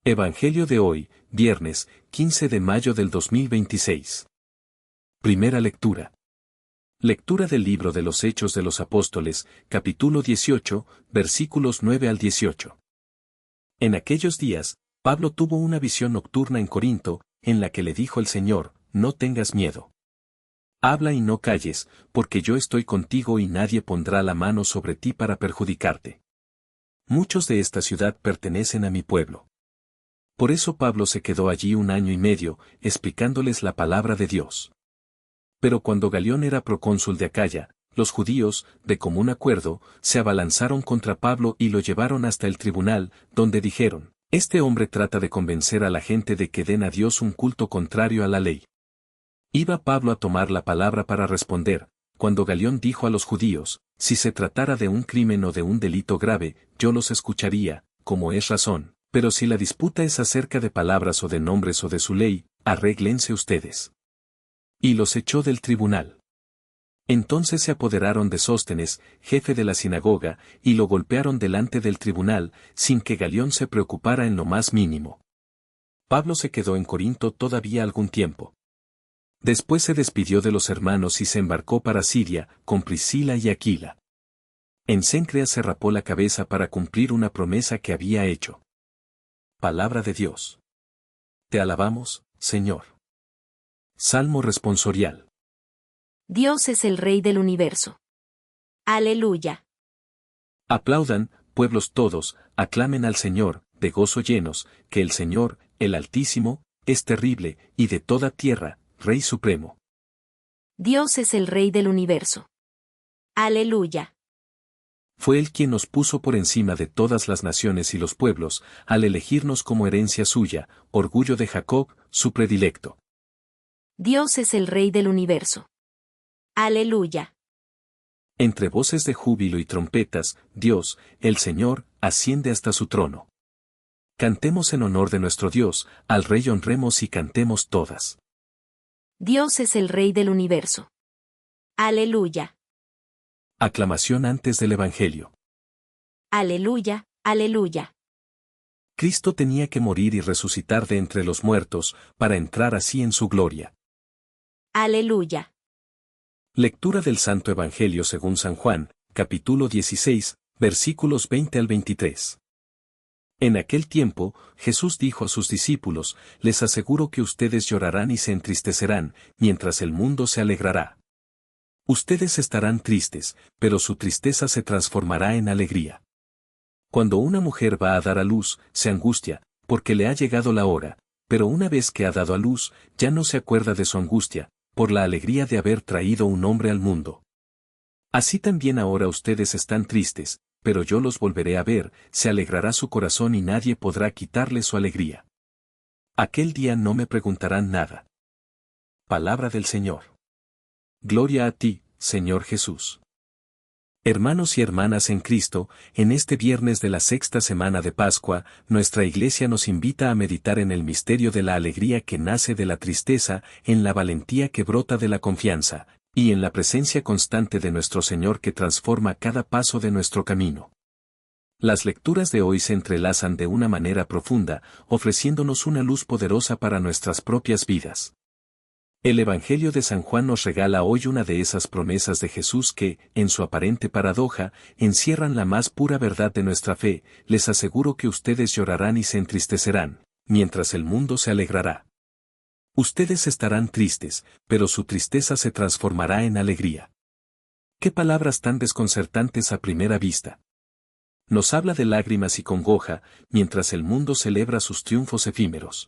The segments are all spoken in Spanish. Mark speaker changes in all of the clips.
Speaker 1: Evangelio de hoy, viernes, 15 de mayo del 2026. Primera lectura. Lectura del libro de los Hechos de los Apóstoles, capítulo 18, versículos 9 al 18. En aquellos días, Pablo tuvo una visión nocturna en Corinto, en la que le dijo el Señor: no tengas miedo. Habla y no calles, porque yo estoy contigo y nadie pondrá la mano sobre ti para perjudicarte. Muchos de esta ciudad pertenecen a mi pueblo. Por eso Pablo se quedó allí 1 año y medio, explicándoles la palabra de Dios. Pero cuando Galión era procónsul de Acaya, los judíos, de común acuerdo, se abalanzaron contra Pablo y lo llevaron hasta el tribunal, donde dijeron: este hombre trata de convencer a la gente de que den a Dios un culto contrario a la ley. Iba Pablo a tomar la palabra para responder, cuando Galión dijo a los judíos: si se tratara de un crimen o de un delito grave, yo los escucharía, como es razón. Pero si la disputa es acerca de palabras o de nombres o de su ley, arréglense ustedes. Y los echó del tribunal. Entonces se apoderaron de Sóstenes, jefe de la sinagoga, y lo golpearon delante del tribunal, sin que Galión se preocupara en lo más mínimo. Pablo se quedó en Corinto todavía algún tiempo. Después se despidió de los hermanos y se embarcó para Siria, con Priscila y Aquila. En Cencrea se rapó la cabeza para cumplir una promesa que había hecho. Palabra de Dios. Te alabamos, Señor. Salmo responsorial.
Speaker 2: Dios es el Rey del universo. Aleluya.
Speaker 1: Aplaudan, pueblos todos, aclamen al Señor, de gozo llenos, que el Señor, el Altísimo, es terrible, y de toda tierra, Rey supremo.
Speaker 2: Dios es el Rey del universo. Aleluya.
Speaker 1: Fue Él quien nos puso por encima de todas las naciones y los pueblos, al elegirnos como herencia suya, orgullo de Jacob, su predilecto.
Speaker 2: Dios es el Rey del universo. Aleluya.
Speaker 1: Entre voces de júbilo y trompetas, Dios, el Señor, asciende hasta su trono. Cantemos en honor de nuestro Dios, al Rey honremos y cantemos todas.
Speaker 2: Dios es el Rey del universo. Aleluya.
Speaker 1: Aclamación antes del Evangelio.
Speaker 2: Aleluya, aleluya.
Speaker 1: Cristo tenía que morir y resucitar de entre los muertos, para entrar así en su gloria.
Speaker 2: Aleluya.
Speaker 1: Lectura del Santo Evangelio según San Juan, capítulo 16, versículos 20 al 23. En aquel tiempo, Jesús dijo a sus discípulos: les aseguro que ustedes llorarán y se entristecerán, mientras el mundo se alegrará. Ustedes estarán tristes, pero su tristeza se transformará en alegría. Cuando una mujer va a dar a luz, se angustia, porque le ha llegado la hora, pero una vez que ha dado a luz, ya no se acuerda de su angustia, por la alegría de haber traído un hombre al mundo. Así también ahora ustedes están tristes, pero yo los volveré a ver, se alegrará su corazón y nadie podrá quitarle su alegría. Aquel día no me preguntarán nada. Palabra del Señor. Gloria a ti, Señor Jesús. Hermanos y hermanas en Cristo, en este viernes de la sexta semana de Pascua, nuestra Iglesia nos invita a meditar en el misterio de la alegría que nace de la tristeza, en la valentía que brota de la confianza, y en la presencia constante de nuestro Señor que transforma cada paso de nuestro camino. Las lecturas de hoy se entrelazan de una manera profunda, ofreciéndonos una luz poderosa para nuestras propias vidas. El Evangelio de San Juan nos regala hoy una de esas promesas de Jesús que, en su aparente paradoja, encierran la más pura verdad de nuestra fe: les aseguro que ustedes llorarán y se entristecerán, mientras el mundo se alegrará. Ustedes estarán tristes, pero su tristeza se transformará en alegría. ¡Qué palabras tan desconcertantes a primera vista! Nos habla de lágrimas y congoja, mientras el mundo celebra sus triunfos efímeros.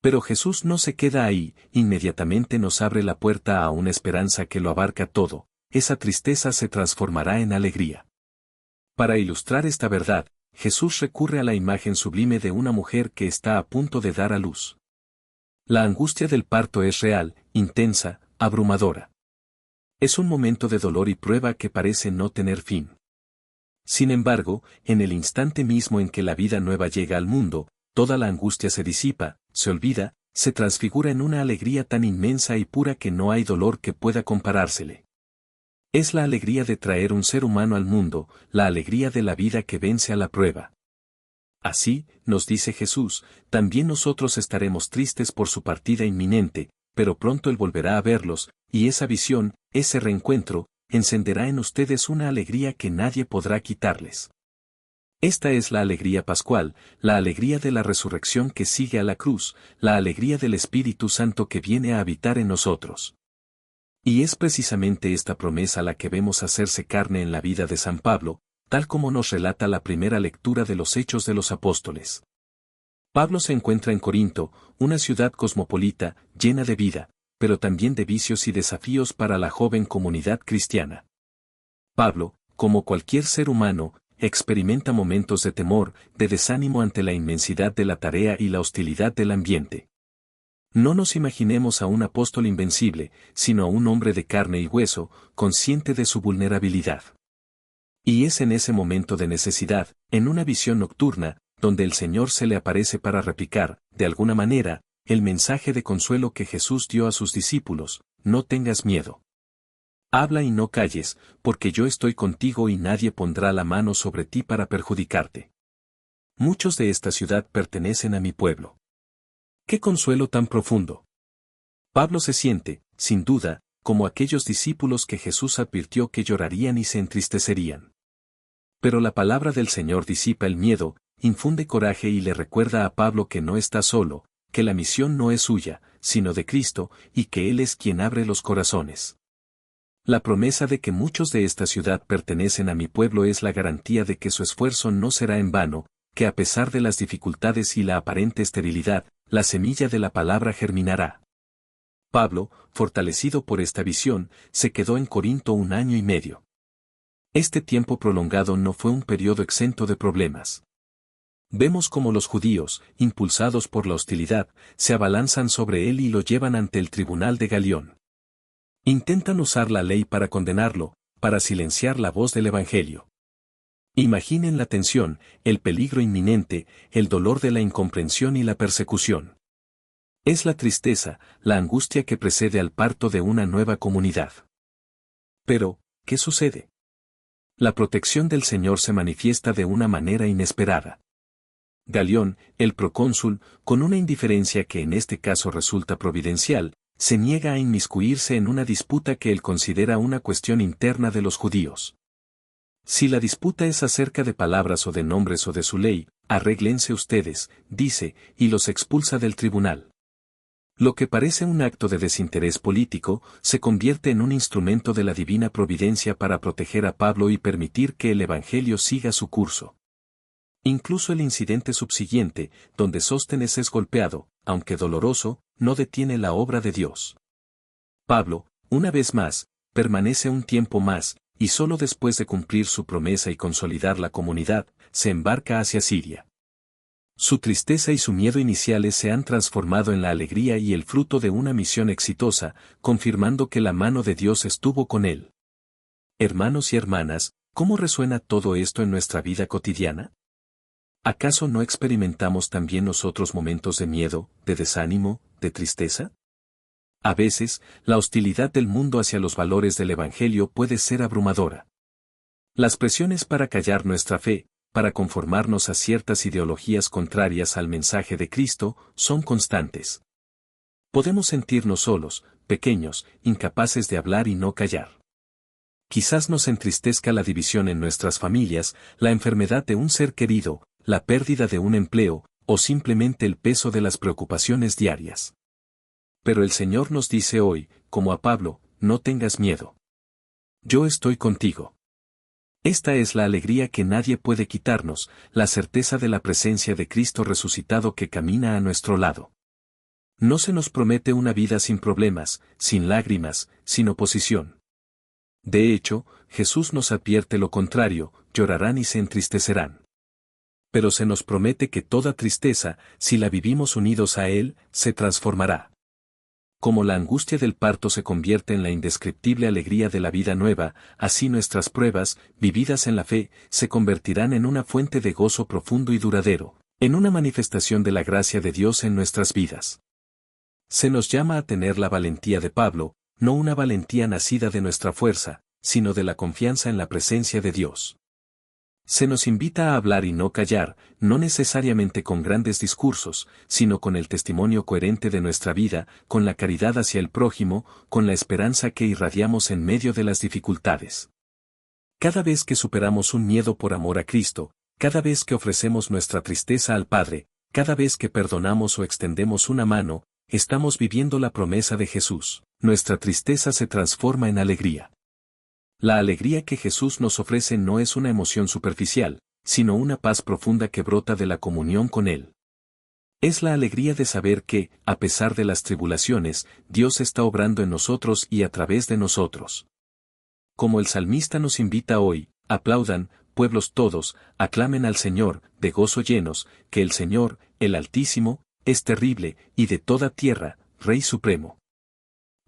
Speaker 1: Pero Jesús no se queda ahí, inmediatamente nos abre la puerta a una esperanza que lo abarca todo: esa tristeza se transformará en alegría. Para ilustrar esta verdad, Jesús recurre a la imagen sublime de una mujer que está a punto de dar a luz. La angustia del parto es real, intensa, abrumadora. Es un momento de dolor y prueba que parece no tener fin. Sin embargo, en el instante mismo en que la vida nueva llega al mundo, toda la angustia se disipa, se olvida, se transfigura en una alegría tan inmensa y pura que no hay dolor que pueda comparársele. Es la alegría de traer un ser humano al mundo, la alegría de la vida que vence a la prueba. Así, nos dice Jesús, también nosotros estaremos tristes por su partida inminente, pero pronto Él volverá a verlos, y esa visión, ese reencuentro, encenderá en ustedes una alegría que nadie podrá quitarles. Esta es la alegría pascual, la alegría de la resurrección que sigue a la cruz, la alegría del Espíritu Santo que viene a habitar en nosotros. Y es precisamente esta promesa la que vemos hacerse carne en la vida de San Pablo, tal como nos relata la primera lectura de los Hechos de los Apóstoles. Pablo se encuentra en Corinto, una ciudad cosmopolita, llena de vida, pero también de vicios y desafíos para la joven comunidad cristiana. Pablo, como cualquier ser humano, experimenta momentos de temor, de desánimo ante la inmensidad de la tarea y la hostilidad del ambiente. No nos imaginemos a un apóstol invencible, sino a un hombre de carne y hueso, consciente de su vulnerabilidad. Y es en ese momento de necesidad, en una visión nocturna, donde el Señor se le aparece para replicar, de alguna manera, el mensaje de consuelo que Jesús dio a sus discípulos: no tengas miedo. Habla y no calles, porque yo estoy contigo y nadie pondrá la mano sobre ti para perjudicarte. Muchos de esta ciudad pertenecen a mi pueblo. ¡Qué consuelo tan profundo! Pablo se siente, sin duda, como aquellos discípulos que Jesús advirtió que llorarían y se entristecerían. Pero la palabra del Señor disipa el miedo, infunde coraje y le recuerda a Pablo que no está solo, que la misión no es suya, sino de Cristo, y que Él es quien abre los corazones. La promesa de que muchos de esta ciudad pertenecen a mi pueblo es la garantía de que su esfuerzo no será en vano, que a pesar de las dificultades y la aparente esterilidad, la semilla de la palabra germinará. Pablo, fortalecido por esta visión, se quedó en Corinto 1 año y medio. Este tiempo prolongado no fue un periodo exento de problemas. Vemos cómo los judíos, impulsados por la hostilidad, se abalanzan sobre él y lo llevan ante el tribunal de Galión. Intentan usar la ley para condenarlo, para silenciar la voz del Evangelio. Imaginen la tensión, el peligro inminente, el dolor de la incomprensión y la persecución. Es la tristeza, la angustia que precede al parto de una nueva comunidad. Pero, ¿qué sucede? La protección del Señor se manifiesta de una manera inesperada. Galión, el procónsul, con una indiferencia que en este caso resulta providencial, se niega a inmiscuirse en una disputa que él considera una cuestión interna de los judíos. Si la disputa es acerca de palabras o de nombres o de su ley, arréglense ustedes, dice, y los expulsa del tribunal. Lo que parece un acto de desinterés político, se convierte en un instrumento de la divina providencia para proteger a Pablo y permitir que el Evangelio siga su curso. Incluso el incidente subsiguiente, donde Sóstenes es golpeado, aunque doloroso, no detiene la obra de Dios. Pablo, una vez más, permanece un tiempo más, y solo después de cumplir su promesa y consolidar la comunidad, se embarca hacia Siria. Su tristeza y su miedo iniciales se han transformado en la alegría y el fruto de una misión exitosa, confirmando que la mano de Dios estuvo con él. Hermanos y hermanas, ¿cómo resuena todo esto en nuestra vida cotidiana? ¿Acaso no experimentamos también nosotros momentos de miedo, de desánimo, de tristeza? A veces, la hostilidad del mundo hacia los valores del Evangelio puede ser abrumadora. Las presiones para callar nuestra fe, para conformarnos a ciertas ideologías contrarias al mensaje de Cristo, son constantes. Podemos sentirnos solos, pequeños, incapaces de hablar y no callar. Quizás nos entristezca la división en nuestras familias, la enfermedad de un ser querido, la pérdida de un empleo, o simplemente el peso de las preocupaciones diarias. Pero el Señor nos dice hoy, como a Pablo, no tengas miedo. Yo estoy contigo. Esta es la alegría que nadie puede quitarnos, la certeza de la presencia de Cristo resucitado que camina a nuestro lado. No se nos promete una vida sin problemas, sin lágrimas, sin oposición. De hecho, Jesús nos advierte lo contrario, llorarán y se entristecerán. Pero se nos promete que toda tristeza, si la vivimos unidos a Él, se transformará. Como la angustia del parto se convierte en la indescriptible alegría de la vida nueva, así nuestras pruebas, vividas en la fe, se convertirán en una fuente de gozo profundo y duradero, en una manifestación de la gracia de Dios en nuestras vidas. Se nos llama a tener la valentía de Pablo, no una valentía nacida de nuestra fuerza, sino de la confianza en la presencia de Dios. Se nos invita a hablar y no callar, no necesariamente con grandes discursos, sino con el testimonio coherente de nuestra vida, con la caridad hacia el prójimo, con la esperanza que irradiamos en medio de las dificultades. Cada vez que superamos un miedo por amor a Cristo, cada vez que ofrecemos nuestra tristeza al Padre, cada vez que perdonamos o extendemos una mano, estamos viviendo la promesa de Jesús. Nuestra tristeza se transforma en alegría. La alegría que Jesús nos ofrece no es una emoción superficial, sino una paz profunda que brota de la comunión con Él. Es la alegría de saber que, a pesar de las tribulaciones, Dios está obrando en nosotros y a través de nosotros. Como el salmista nos invita hoy, aplaudan, pueblos todos, aclamen al Señor, de gozo llenos, que el Señor, el Altísimo, es terrible, y de toda tierra, Rey Supremo.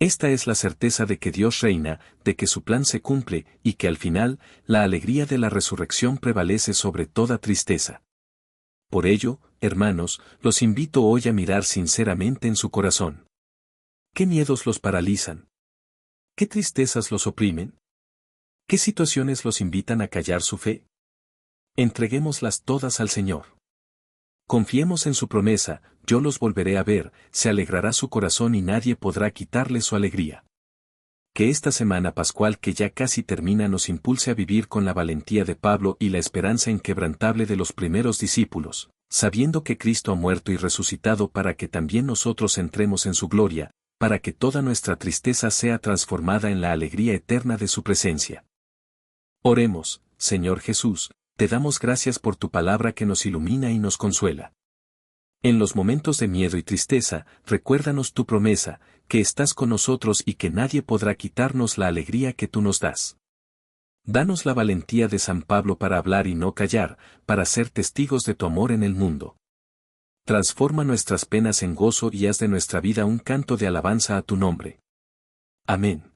Speaker 1: Esta es la certeza de que Dios reina, de que su plan se cumple, y que al final, la alegría de la resurrección prevalece sobre toda tristeza. Por ello, hermanos, los invito hoy a mirar sinceramente en su corazón. ¿Qué miedos los paralizan? ¿Qué tristezas los oprimen? ¿Qué situaciones los invitan a callar su fe? Entreguémoslas todas al Señor. Confiemos en su promesa, yo los volveré a ver, se alegrará su corazón y nadie podrá quitarle su alegría. Que esta semana pascual que ya casi termina nos impulse a vivir con la valentía de Pablo y la esperanza inquebrantable de los primeros discípulos, sabiendo que Cristo ha muerto y resucitado para que también nosotros entremos en su gloria, para que toda nuestra tristeza sea transformada en la alegría eterna de su presencia. Oremos, Señor Jesús, te damos gracias por tu palabra que nos ilumina y nos consuela. En los momentos de miedo y tristeza, recuérdanos tu promesa, que estás con nosotros y que nadie podrá quitarnos la alegría que tú nos das. Danos la valentía de San Pablo para hablar y no callar, para ser testigos de tu amor en el mundo. Transforma nuestras penas en gozo y haz de nuestra vida un canto de alabanza a tu nombre. Amén.